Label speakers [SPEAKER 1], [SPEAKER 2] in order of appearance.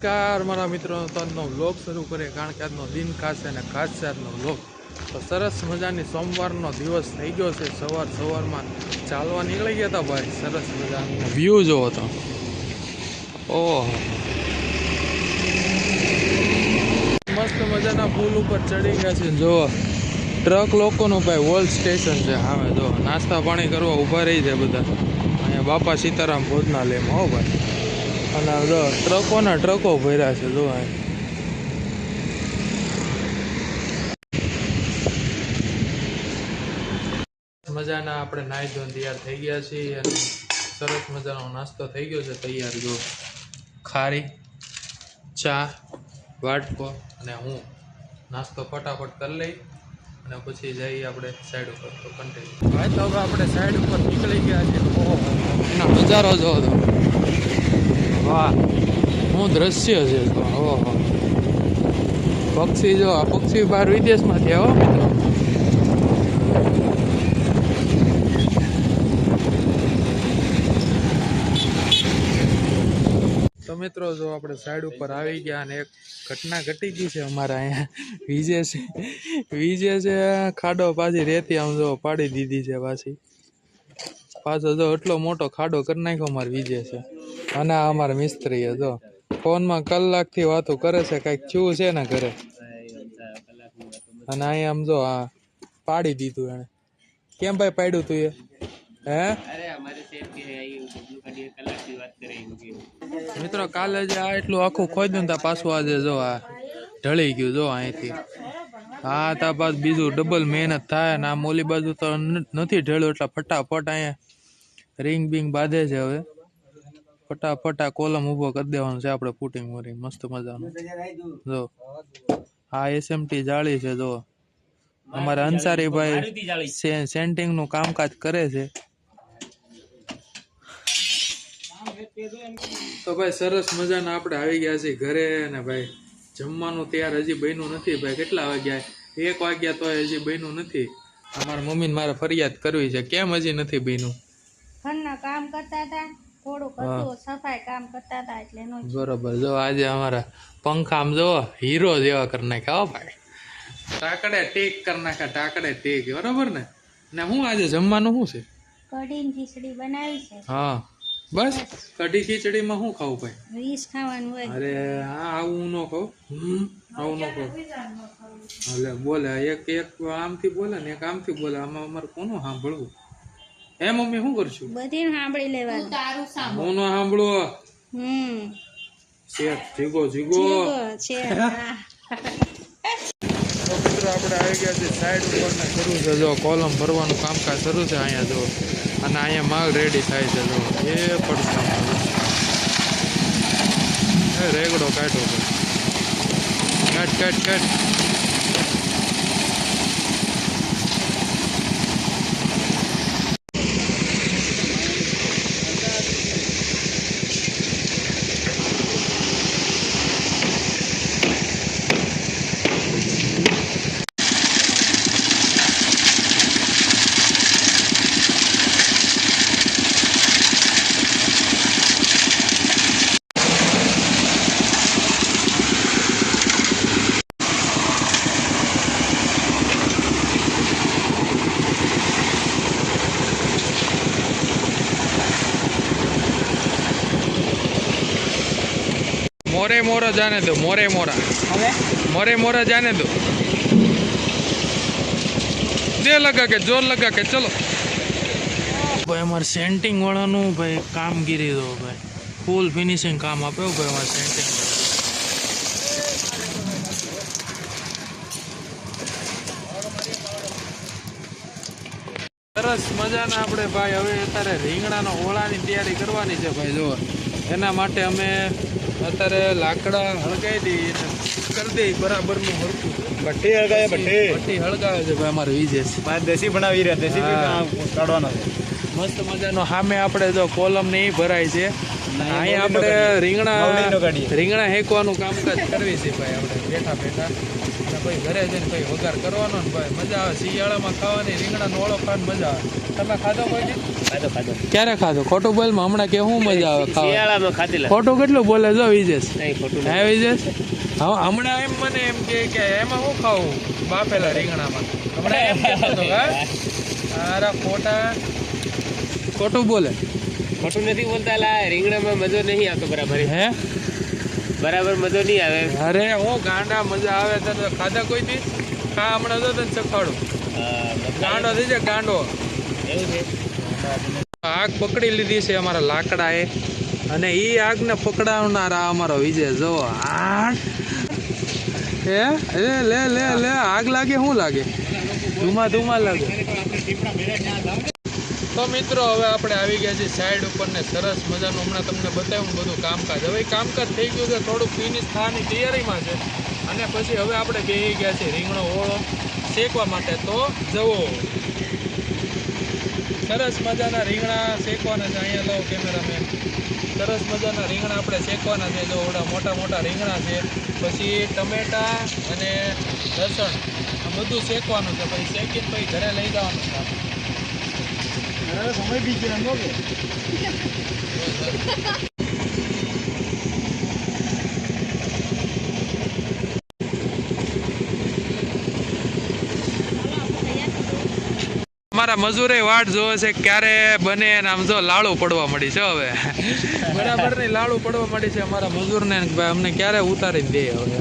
[SPEAKER 1] નમસ્કાર મારા મિત્રો, તો આજનો વ્લોગ શરૂ કરીએ કારણ કે આજનો દિન ખાસ છે અને ખાસ છે આજનો વ્લોગ. તો સરસ મજાની સોમવારનો દિવસ થઈ ગયો છે. સવારમાં ચાલવા નીકળી ગયા હતા ભાઈ. સરસ મજાનો વ્યૂ જોવો તો, ઓહ મસ્ત મજાના પુલ ઉપર ચડી ગયા છે. જો ટ્રક લોકોનું ભાઈ વોલ સ્ટેશન છે સામે. જો નાસ્તા પાણી કરવા ઊભા રહી જાય બધા. અહીંયા બાપા સીતારામ ભોજનાલયમાં હો ભાઈ. અને જો ટ્રકોના ટ્રકો ભર્યા છે. જો મજાના આપણે નાહી ધોઈને તૈયાર થઈ ગયા છીએ અને સરસ મજાનો નાસ્તો થઈ ગયો છે તૈયાર. જો ખારી, ચા, વાટકો અને હું નાસ્તો ફટાફટ કરી લઈ અને પછી જઈએ આપણે સાઈડ ઉપર. તો કન્ટિન્યુ ભાઈ. તો હવે આપણે સાઈડ ઉપર નીકળી ગયા છીએ. ઓહો, એનો નજારો જોવો તો, વાહ શું દ્રશ્ય છે. ઓહો, પક્ષી જો, આ પક્ષી બહાર વિદેશમાંથી આવો મિત્રો. તો મિત્રો જો આપણે સાઈડ ઉપર આવી ગયા અને એક ઘટના ઘટી ગઈ છે અમારા અહીંયા. વિજે છે ખાડો પાછી રેતી આમ જો પાડી દીધી છે પાછો જો એટલો મોટો ખાડો કરી નાખ્યો અમારે વિજે છે. અને આ અમારા મિસ્ત્રીએ જો ફોનમાં કલાકથી વાતો કરે છે, કઈક થયું છે ને ઘરે. અને અહીંયા આમ જો આ પાડી દીધું એને. કેમ ભાઈ પાડ્યું તું એ? હે મિત્રો કાલે જે આ એટલું આખું ખોદ્યું ને પાછું આજે જો આ ઢળી ગયું. જો અહીંથી હા તા પાછું બીજું ડબલ મહેનત થાય ને. આ મોલી બાજુ તો નથી ઢળ્યું એટલે ફટાફટ અહીંયા રિંગ બિંગ બાંધે છે. હવે ફટાફટ આ કોલમ ઊભો કરી દેવાનો છે આપણે ફૂટિંગ વરી મસ્ત મજાનું. જો આ એસએમટી જાળી છે. જો અમારા અંસારીભાઈ સેન્ટિંગ નું કામકાજ કરે છે. તો ભાઈ સરસ મજાના આપણે આવી ગયા છીએ ઘરે. અને ભાઈ જમવાનું તૈયાર હજી બન્યું નથી ભાઈ. કેટલા વાગ્યા? 1 વાગ્યા તો હજી બન્યું નથી. અમારા મમ્મીને મારે ફરિયાદ કરવી છે. કેમ હજી નથી બન્યું?
[SPEAKER 2] ઘરના કામ કરતા હતા, થોડુંક હતું સફાઈ કામ કરતા હતા એટલે નો.
[SPEAKER 1] બરોબર. જો આજે અમારા પંખા આમ જો હીરો જેવા કરી નાખ્યા હો ભાઈ. ટાકડે ટેક કરી નાખ્યા, ટાકડે ટેક. બરોબર ને? ને હું આજે જમવાનું શું છે?
[SPEAKER 2] કઢી ને ખીચડી બનાવી છે.
[SPEAKER 1] હા બસ. કઢી ખીચડીમાં શું ખાવું ભાઈ?
[SPEAKER 2] રીસ ખાવાનું હોય.
[SPEAKER 1] અરે હા, આવું ન ખાવ. આવું ન ખાવ. એટલે બોલે એક આમથી બોલે ને એક આમથી બોલે. આમાં અમારે કોનું સાંભળવું? હે મમ્મી શું કરશું?
[SPEAKER 2] બધી સાંભળી લેવાનું.
[SPEAKER 1] હું ન સાંભળું. શેઠ જીગો જીગો
[SPEAKER 2] છે.
[SPEAKER 1] તો મિત્રો આપણે આવી ગયા છે સાઈડ ઉપર ને શરૂ છે. જો કોલમ ભરવાનું કામકાજ શરૂ છે અહીંયા. જો અને અહીંયા માલ રેડી થાય છે. જો એ પડતા રેગડો કાઢો કાઢ. मोरे मोरा जाने दो. मोरे मोरा जाने दो. दे लगा के जोर लगा के चलो भाई. हमारे सेंटिंग वाળાનું ભાઈ કામગીરી દો ભાઈ. ફૂલ ફિનિશિંગ કામ આપ્યો ભાઈ અમારે સેન્ટિંગ. સરસ મજાના આપણે ભાઈ હવે અત્યારે રીંગણાનો ઓળાની તૈયારી કરવાની છે ભાઈ. જો એના માટે અમે અત્યારે લાકડા હળગાવી દઈએ કરી દઈએ બરાબરનું હળકું.
[SPEAKER 3] ભઠ્ઠી હળગાવે
[SPEAKER 1] ભઠ્ઠી હળગાવે છે ભાઈ અમારે વિજે છે.
[SPEAKER 3] દેશી બનાવી રહ્યા, દેશી કાઢવાનો છે
[SPEAKER 1] મસ્ત મજાનો. સામે આપણે જો કોલમ ને એ ભરાય છે. અહીંયા આપણે રીંગણા હેકવાનું કામકાજ કરવી છે ભાઈ આપણે બેઠા. પછી ઘરે જઈને પછી વઘાર કરવાનો ને ભાઈ મજા આવે શિયાળામાં ખાવાની રીંગણાનો ઓળો ખાવાની મજા આવે તમે ખાધો કોઈ દી?
[SPEAKER 4] ખાધો
[SPEAKER 1] ક્યારે ખાધો ખોટું બોલમાં હમણાં કે શું મજા આવે ખાવા
[SPEAKER 4] શિયાળામાં ખાધેલા
[SPEAKER 1] ખોટું કેટલું બોલે જો વિજેશ
[SPEAKER 4] નહીં ખોટું
[SPEAKER 1] હે વિજેશ હા હમણાં એમ મને એમ કે એમાં શું ખાવું બાફેલા રીંગણામાં હમણાં એમ કહેતો હતો હા અરે ખોટું બોલે
[SPEAKER 4] ખોટું નથી બોલતા લા રીંગણામાં મજો નહીં આવતો બરાબર
[SPEAKER 1] હે
[SPEAKER 4] બરાબર મજો નહીં આવે
[SPEAKER 1] અરે હું ગાંડા મજા આવે તને ખાધા કોઈ દી ખા હમણાં તો તને ચખાડું ગાંડો થઈ જાય ગાંડો
[SPEAKER 4] એવું છે
[SPEAKER 1] આગ પકડી લીધી છે અમારા લાકડાએ અને એ આગને પકડાવનારા અમારો વિજય જો આગ એ લે લે લે આગ લાગે શું લાગે ધુમા લાગે તો મિત્રો હવે આપણે આવી ગયા છીએ સાઈડ ઉપર ને સરસ મજાનું હમણાં તમને બતાવ્યું બધું કામકાજ હવે કામકાજ થઈ ગયું છે થોડુંક ફિનિશ થવાની તૈયારીમાં છે અને પછી હવે આપણે બેસી ગયા છીએ રીંગણો ઓળો શેકવા માટે તો જવો સરસ મજાના રીંગણા શેકવાના છે અહીંયા લો કેમેરામેન સરસ મજાના રીંગણા આપણે શેકવાના છે જો ઓડા મોટા મોટા રીંગણા છે પછી ટમેટા અને લસણ આ બધું શેકવાનું છે પછી શેકીને પછી ઘરે લઈ જવાનું છે આપણે
[SPEAKER 3] સમય બી છે એમ કે
[SPEAKER 1] અમારા મજૂરે વાટ જોવે છે ક્યારે બને ને આમ જો લાડુ પડવા મળી છે હવે બરાબર ની લાડુ પડવા મળી છે અમારા મજૂરને ભાઈ અમને ક્યારે ઉતારી દે હવે